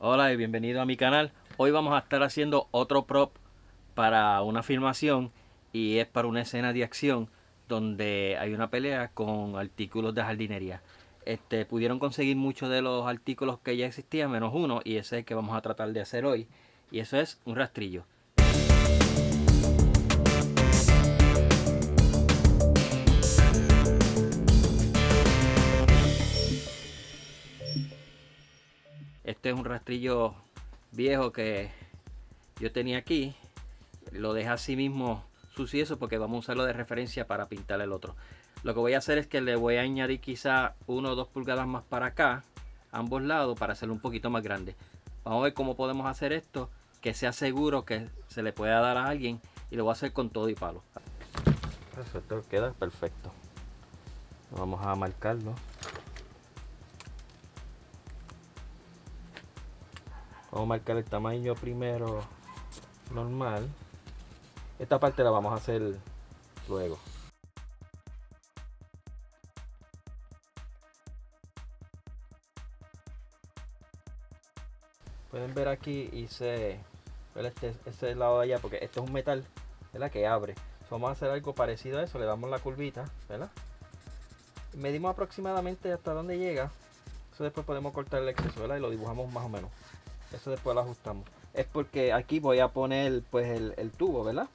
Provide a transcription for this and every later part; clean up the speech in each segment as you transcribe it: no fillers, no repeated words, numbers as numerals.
Hola y bienvenido a mi canal. Hoy vamos a estar haciendo otro prop para una filmación y es para una escena de acción donde hay una pelea con artículos de jardinería. Pudieron conseguir muchos de los artículos que ya existían menos uno y ese es el que vamos a tratar de hacer hoy y eso es un rastrillo. Este es un rastrillo viejo que yo tenía aquí. Lo dejé así mismo sucio eso porque vamos a usarlo de referencia para pintar el otro. Lo que voy a hacer es que le voy a añadir quizá 1 o 2 pulgadas más para acá, ambos lados, para hacerlo un poquito más grande. Vamos a ver cómo podemos hacer esto, que sea seguro que se le pueda dar a alguien, y lo voy a hacer con todo y palo. Esto queda perfecto. Vamos a marcarlo. Vamos a marcar el tamaño primero normal. Esta parte la vamos a hacer luego. Pueden ver aquí hice este lado de allá porque esto es un metal, ¿verdad? Que abre. Vamos a hacer algo parecido a eso, le damos la curvita, ¿verdad? Medimos aproximadamente hasta donde llega. Eso después podemos cortar el exceso, ¿verdad? Y lo dibujamos más o menos. Eso después lo ajustamos. Es porque aquí voy a poner pues el tubo, ¿verdad?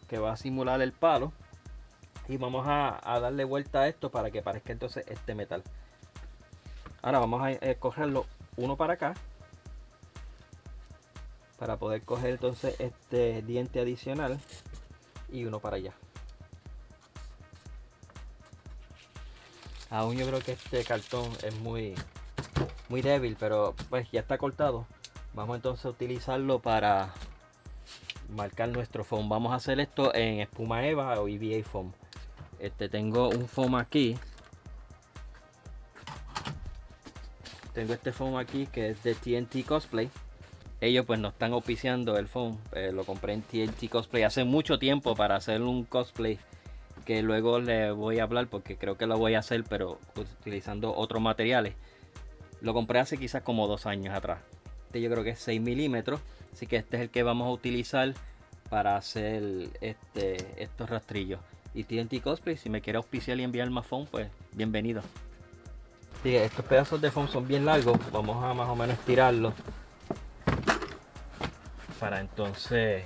Que va a simular el palo. Y vamos a darle vuelta a esto para que parezca entonces este metal. Ahora vamos a cogerlo uno para acá, para poder coger entonces este diente adicional, y uno para allá. Aún yo creo que este cartón es muy débil, pero pues ya está cortado. Vamos entonces a utilizarlo para marcar nuestro foam. Vamos a hacer esto en espuma Eva o EVA foam. Tengo un foam aquí. Tengo este foam aquí que es de TNT Cosplay. Ellos pues no están auspiciando el foam. Lo compré en TNT Cosplay hace mucho tiempo para hacer un cosplay que luego le voy a hablar porque creo que lo voy a hacer pero utilizando otros materiales. Lo compré hace quizás como 2 años atrás. Yo creo que es 6 milímetros, así que este es el que vamos a utilizar para hacer estos rastrillos. Y TNT Cosplay, si me quiere auspiciar y enviar más foam, pues bienvenido. Sí, estos pedazos de foam son bien largos, vamos a más o menos estirarlos para entonces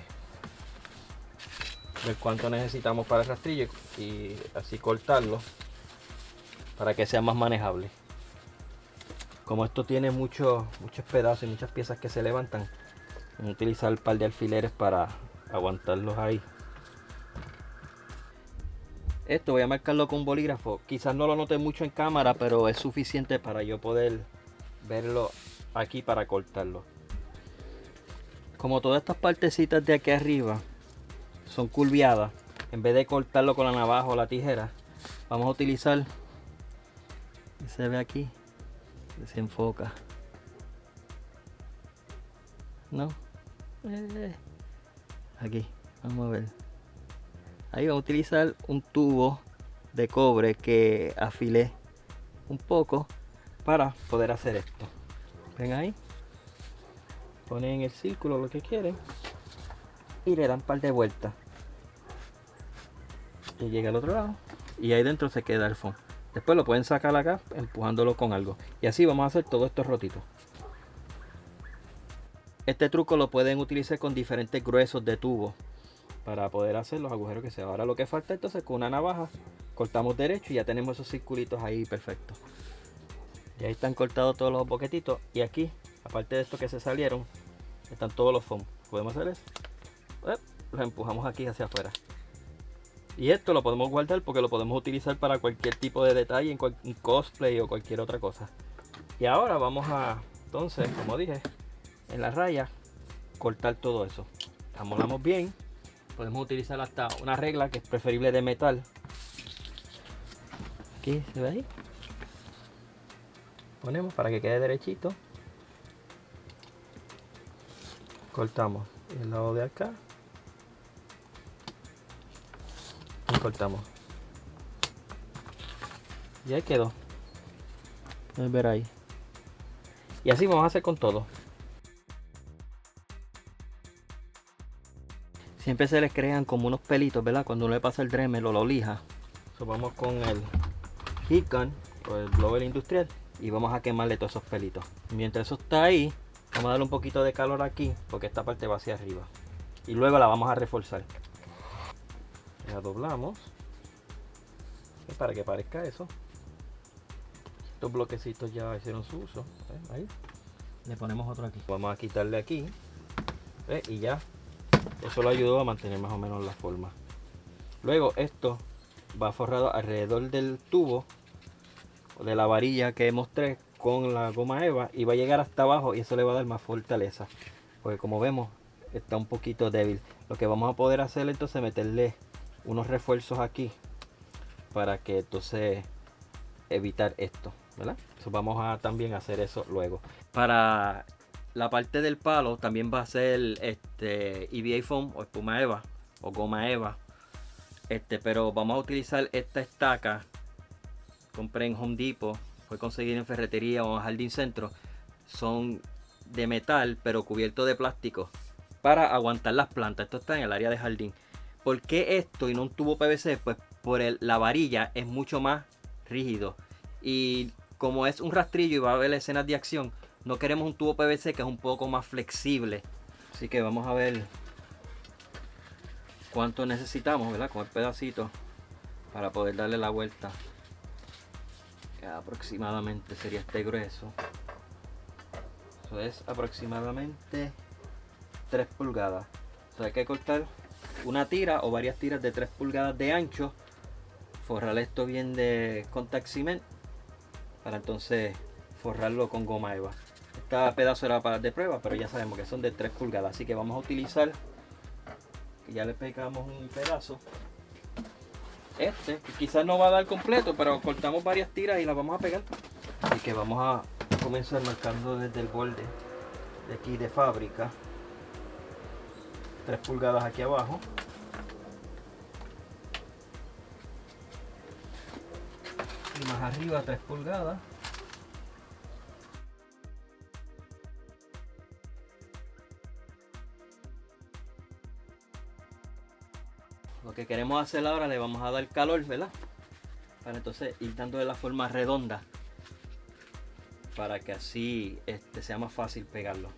ver cuánto necesitamos para el rastrillo y así cortarlo para que sea más manejable. Como esto tiene muchos pedazos y muchas piezas que se levantan, voy a utilizar un par de alfileres para aguantarlos ahí. Esto voy a marcarlo con un bolígrafo. Quizás no lo note mucho en cámara, pero es suficiente para yo poder verlo aquí para cortarlo. Como todas estas partecitas de aquí arriba son curviadas, en vez de cortarlo con la navaja o la tijera, vamos a utilizar, se ve aquí, se enfoca, no, aquí, vamos a ver, ahí vamos a utilizar un tubo de cobre que afilé un poco para poder hacer esto. Ven ahí, ponen en el círculo lo que quieren y le dan un par de vueltas y llega al otro lado y ahí dentro se queda el foam. Después lo pueden sacar acá empujándolo con algo y así vamos a hacer todos estos rotitos. Este truco lo pueden utilizar con diferentes gruesos de tubo para poder hacer los agujeros que sea. Ahora lo que falta entonces, con una navaja cortamos derecho y ya tenemos esos circulitos ahí perfectos. Y ahí están cortados todos los boquetitos y aquí, aparte de estos que se salieron, están todos los foam. Podemos hacer eso, los empujamos aquí hacia afuera. Y esto lo podemos guardar porque lo podemos utilizar para cualquier tipo de detalle en cosplay o cualquier otra cosa. Y ahora vamos a, entonces, como dije, en la raya, cortar todo eso. Amolamos bien. Podemos utilizar hasta una regla que es preferible de metal. Aquí, ¿se ve ahí? Ponemos para que quede derechito. Cortamos el lado de acá. Y cortamos. Y ahí quedó. Pueden ver ahí. Y así vamos a hacer con todo. siempre se les crean como unos pelitos, ¿verdad? Cuando uno le pasa el Dremel o lo lija. So, vamos con el heat gun o el blower industrial y vamos a quemarle todos esos pelitos. Mientras eso está ahí, vamos a darle un poquito de calor aquí porque esta parte va hacia arriba. Y luego la vamos a reforzar. La doblamos para que parezca eso. Estos bloquecitos ya hicieron su uso. Ahí. Le ponemos otro aquí. Vamos a quitarle aquí. Y ya. Eso lo ayudó a mantener más o menos la forma. Luego esto va forrado alrededor del tubo de la varilla que mostré con la goma eva y va a llegar hasta abajo y eso le va a dar más fortaleza. Porque como vemos está un poquito débil. Lo que vamos a poder hacer entonces es meterle unos refuerzos aquí para que entonces evitar esto, ¿verdad? Entonces vamos a también hacer eso luego. Para la parte del palo también va a ser EVA foam o espuma eva o goma eva, pero vamos a utilizar esta estaca. Compré en Home Depot, fue conseguir en ferretería o en Jardín Centro. Son de metal pero cubierto de plástico para aguantar las plantas. Esto está en el área de jardín. ¿Por qué esto y no un tubo PVC? Pues por la varilla es mucho más rígido y como es un rastrillo y va a haber escenas de acción, no queremos un tubo PVC que es un poco más flexible. Así que vamos a ver cuánto necesitamos, ¿verdad? Con el pedacito para poder darle la vuelta. Que aproximadamente sería este grueso. Eso es aproximadamente 3 pulgadas. O sea, hay que cortar una tira o varias tiras de 3 pulgadas de ancho. Forrar esto bien de contact cement para entonces forrarlo con goma eva. Este pedazo era para de prueba, pero ya sabemos que son de 3 pulgadas, así que vamos a utilizar, que ya le pegamos un pedazo, que quizás no va a dar completo, pero cortamos varias tiras y las vamos a pegar. Así que vamos a comenzar marcando desde el borde de aquí de fábrica 3 pulgadas aquí abajo. Y más arriba 3 pulgadas. Lo que queremos hacer ahora, le vamos a dar calor, ¿verdad? Para entonces ir dándole la forma redonda para que así sea más fácil pegarlo.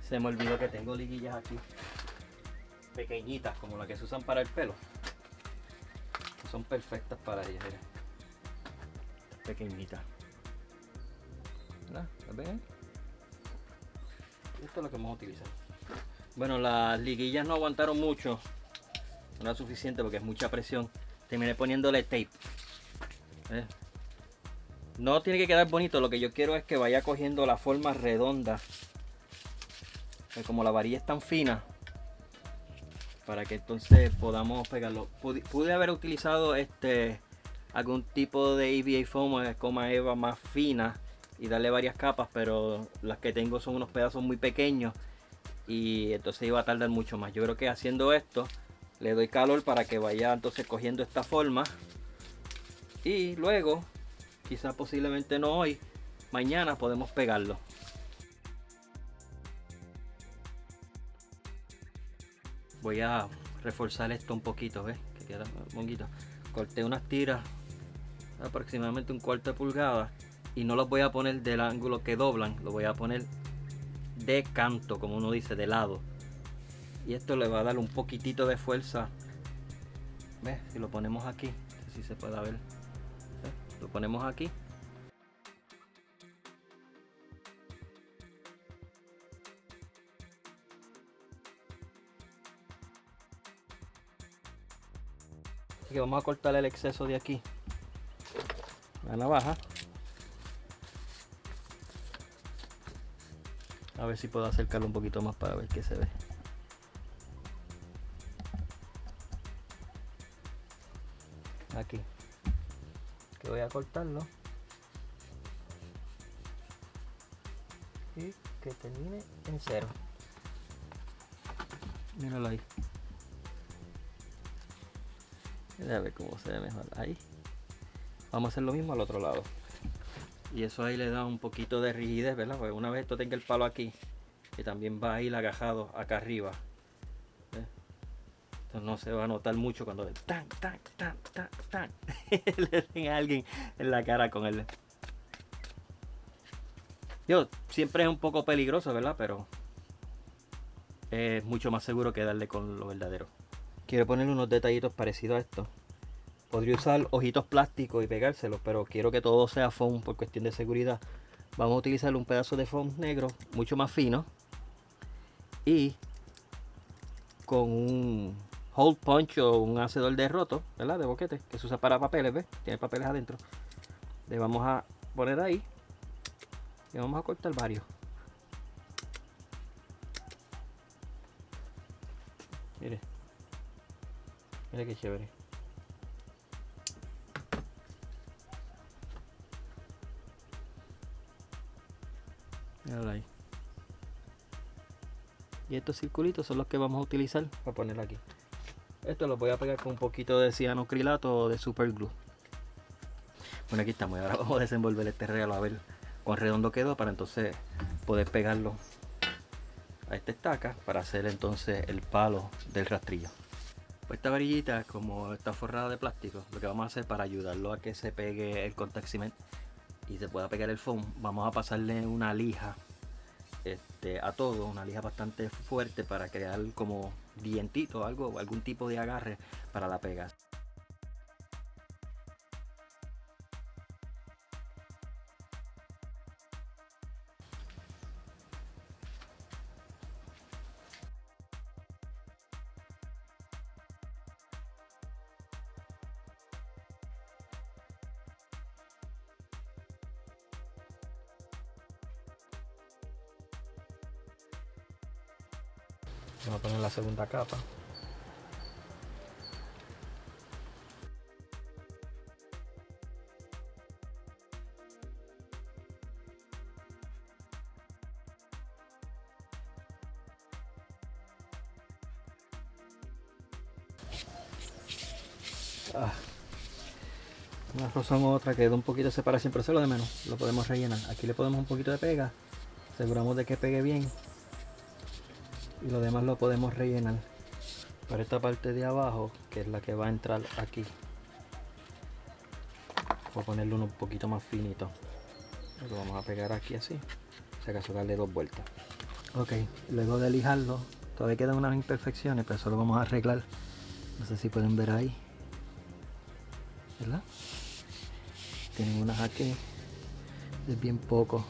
Se me olvidó que tengo liguillas aquí pequeñitas como las que se usan para el pelo. Son perfectas para ellas, miren. Pequeñitas. ¿Las ven? Esto es lo que vamos a utilizar. Bueno, las liguillas no aguantaron mucho. No era suficiente porque es mucha presión. Terminé poniéndole tape. No tiene que quedar bonito. Lo que yo quiero es que vaya cogiendo la forma redonda. Como la varilla es tan fina, para que entonces podamos pegarlo. Pude haber utilizado algún tipo de EVA foam o goma eva más fina y darle varias capas, pero las que tengo son unos pedazos muy pequeños y entonces iba a tardar mucho más. Yo creo que haciendo esto le doy calor para que vaya entonces cogiendo esta forma y luego, quizás posiblemente no hoy, mañana podemos pegarlo. Voy a reforzar esto un poquito, ¿ves? Que queda un poquito. Corté unas tiras aproximadamente 1/4 de pulgada y no los voy a poner del ángulo que doblan, lo voy a poner de canto, como uno dice, de lado. Y esto le va a dar un poquitito de fuerza. ¿Ves? Si lo ponemos aquí, no sé si se puede ver. ¿Ves? Lo ponemos aquí. Así que vamos a cortar el exceso de aquí. La navaja. A ver si puedo acercarlo un poquito más para ver qué se ve. Aquí. Que voy a cortarlo. Y que termine en 0. Míralo ahí. A ver cómo se ve mejor. Ahí. Vamos a hacer lo mismo al otro lado. Y eso ahí le da un poquito de rigidez, ¿verdad? Porque una vez esto tenga el palo aquí, que también va a ir agajado acá arriba, ¿ves? Entonces no se va a notar mucho cuando le tan, tan, tan, tan, tan, le den a alguien en la cara con él. Yo, siempre es un poco peligroso, ¿verdad? Pero es mucho más seguro que darle con lo verdadero. Quiero ponerle unos detallitos parecidos a esto. Podría usar ojitos plásticos y pegárselos, pero quiero que todo sea foam por cuestión de seguridad. Vamos a utilizar un pedazo de foam negro, mucho más fino. Y con un hole punch o un hacedor de roto, ¿verdad? De boquete, que se usa para papeles, ¿ves? Tiene papeles adentro. Le vamos a poner ahí y vamos a cortar varios. Mire, mire qué chévere. Míralo ahí. Y estos circulitos son los que vamos a utilizar para poner aquí. Esto lo voy a pegar con un poquito de cianocrilato o de super glue. Bueno, aquí estamos. Y ahora vamos a desenvolver este regalo a ver cuán redondo quedó para entonces poder pegarlo a esta estaca para hacer entonces el palo del rastrillo. Pues esta varillita, como está forrada de plástico, lo que vamos a hacer para ayudarlo a que se pegue el contact cement y se pueda pegar el foam, vamos a pasarle una lija a todo, una lija bastante fuerte para crear como dientito, algún tipo de agarre para la pega. Vamos a poner la segunda capa. Una razón u otra quedó un poquito de separación, pero eso es lo de menos, lo podemos rellenar. Aquí le ponemos un poquito de pega, aseguramos de que pegue bien y lo demás lo podemos rellenar. Para esta parte de abajo, que es la que va a entrar aquí, voy a ponerle uno un poquito más finito. Lo vamos a pegar aquí así, si acaso darle 2 vueltas. Ok, luego de lijarlo, todavía quedan unas imperfecciones, pero eso lo vamos a arreglar. No sé si pueden ver ahí, ¿verdad? Tienen unas aquí, es bien poco.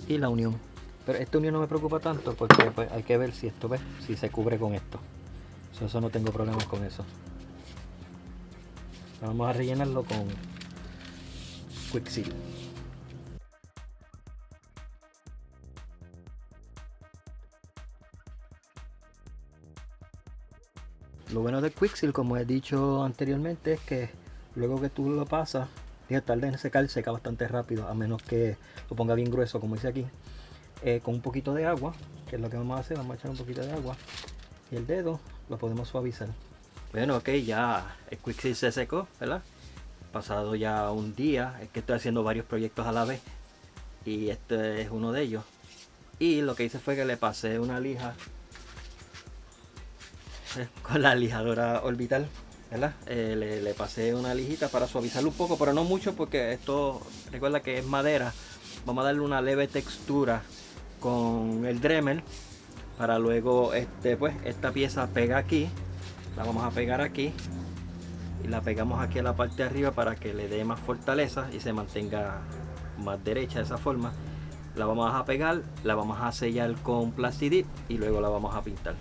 Y la unión, pero esta unión no me preocupa tanto porque pues, hay que ver si esto, ¿ves? Si se cubre con esto. Eso no tengo problemas con eso. Vamos a rellenarlo con Quick Seal. Lo bueno del Quick Seal, como he dicho anteriormente, es que luego que tú lo pasas, tarda en secar, seca bastante rápido, a menos que lo ponga bien grueso como dice aquí. Con un poquito de agua, que es lo que vamos a hacer, vamos a echar un poquito de agua y el dedo lo podemos suavizar. Bueno, ok, ya el Quick Seal se secó, ¿verdad? Pasado ya un día, es que estoy haciendo varios proyectos a la vez y este es uno de ellos. Y lo que hice fue que le pasé una lija con la lijadora orbital, ¿verdad? Le pasé una lijita para suavizarlo un poco, pero no mucho porque esto, recuerda que es madera. Vamos a darle una leve textura con el Dremel para luego pues esta pieza pega aquí, la vamos a pegar aquí y la pegamos aquí a la parte de arriba para que le dé más fortaleza y se mantenga más derecha de esa forma. La vamos a pegar, la vamos a sellar con Plastidip y luego la vamos a pintar.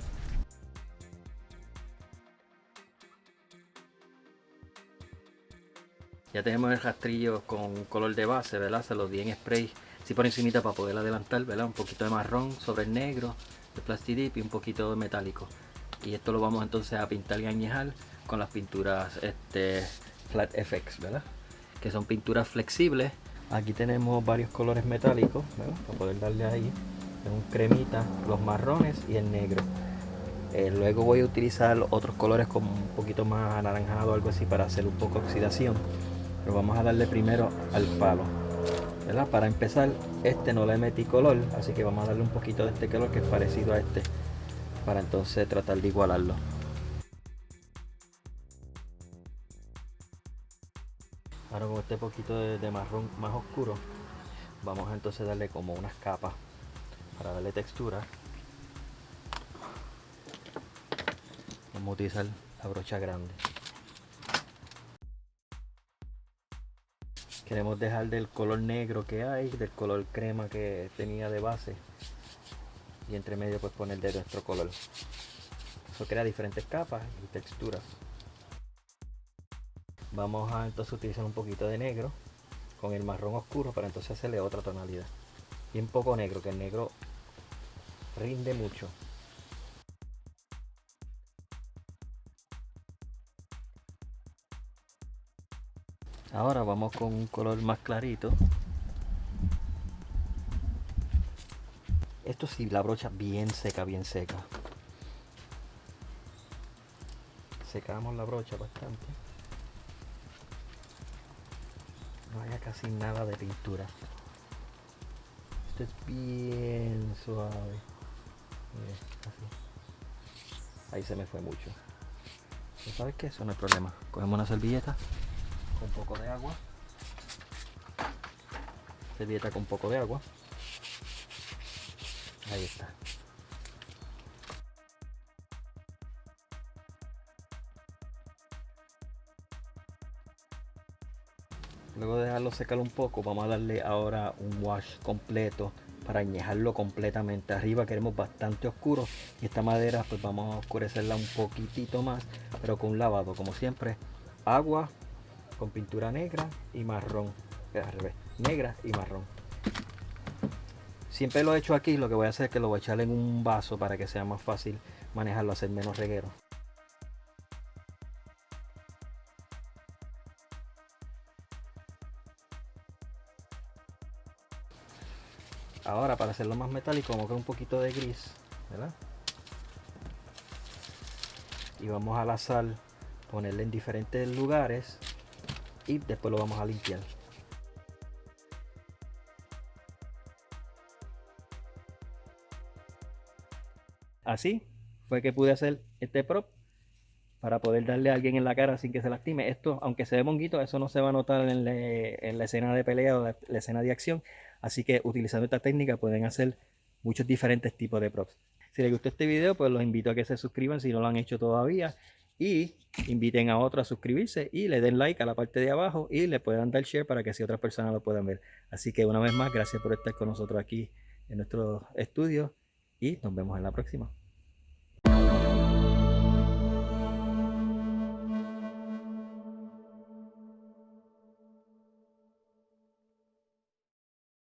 Ya tenemos el rastrillo con color de base, ¿verdad? Se lo di en spray, así por encimita para poder adelantar, ¿verdad? Un poquito de marrón sobre el negro de Plastidip y un poquito de metálico. Y esto lo vamos entonces a pintar y añejar con las pinturas Flat FX, ¿verdad? Que son pinturas flexibles. Aquí tenemos varios colores metálicos, ¿verdad? Para poder darle ahí un cremita, los marrones y el negro. Luego voy a utilizar otros colores como un poquito más anaranjado o algo así para hacer un poco de oxidación. Pero vamos a darle primero al palo, ¿verdad? Para empezar, este no le metí color, así que vamos a darle un poquito de este color que es parecido a este, para entonces tratar de igualarlo. Ahora con este poquito de marrón más oscuro, vamos a entonces darle como unas capas para darle textura. Vamos a utilizar la brocha grande. Queremos dejar del color negro que hay, del color crema que tenía de base, y entre medio pues poner de nuestro color. Eso crea diferentes capas y texturas. Vamos a entonces utilizar un poquito de negro con el marrón oscuro para entonces hacerle otra tonalidad. Bien poco negro, que el negro rinde mucho. Ahora vamos con un color más clarito. Esto sí, la brocha bien seca, bien seca. Secamos la brocha bastante. No haya casi nada de pintura. Esto es bien suave. Mire, así. Ahí se me fue mucho. ¿Pero sabes qué? Eso no es problema. Cogemos una servilleta con un poco de agua. Servilleta con un poco de agua. Ahí está. Luego de dejarlo secar un poco, vamos a darle ahora un wash completo para añejarlo completamente. Arriba queremos bastante oscuro y esta madera pues vamos a oscurecerla un poquitito más, pero con un lavado, como siempre, agua con pintura negra y marrón, al revés, negra y marrón. Siempre lo he hecho aquí, lo que voy a hacer es que lo voy a echar en un vaso para que sea más fácil manejarlo, hacer menos reguero. Ahora para hacerlo más metálico vamos a coger un poquito de gris, ¿verdad? Y vamos a la sal, ponerle en diferentes lugares y después lo vamos a limpiar. Así fue que pude hacer este prop para poder darle a alguien en la cara sin que se lastime. Esto, aunque se ve monguito, eso no se va a notar en la escena de pelea o la escena de acción. Así que utilizando esta técnica pueden hacer muchos diferentes tipos de props. Si les gustó este video, pues los invito a que se suscriban si no lo han hecho todavía. Y inviten a otros a suscribirse y le den like a la parte de abajo y le puedan dar share para que así otras personas lo puedan ver. Así que una vez más, gracias por estar con nosotros aquí en nuestro estudio y nos vemos en la próxima.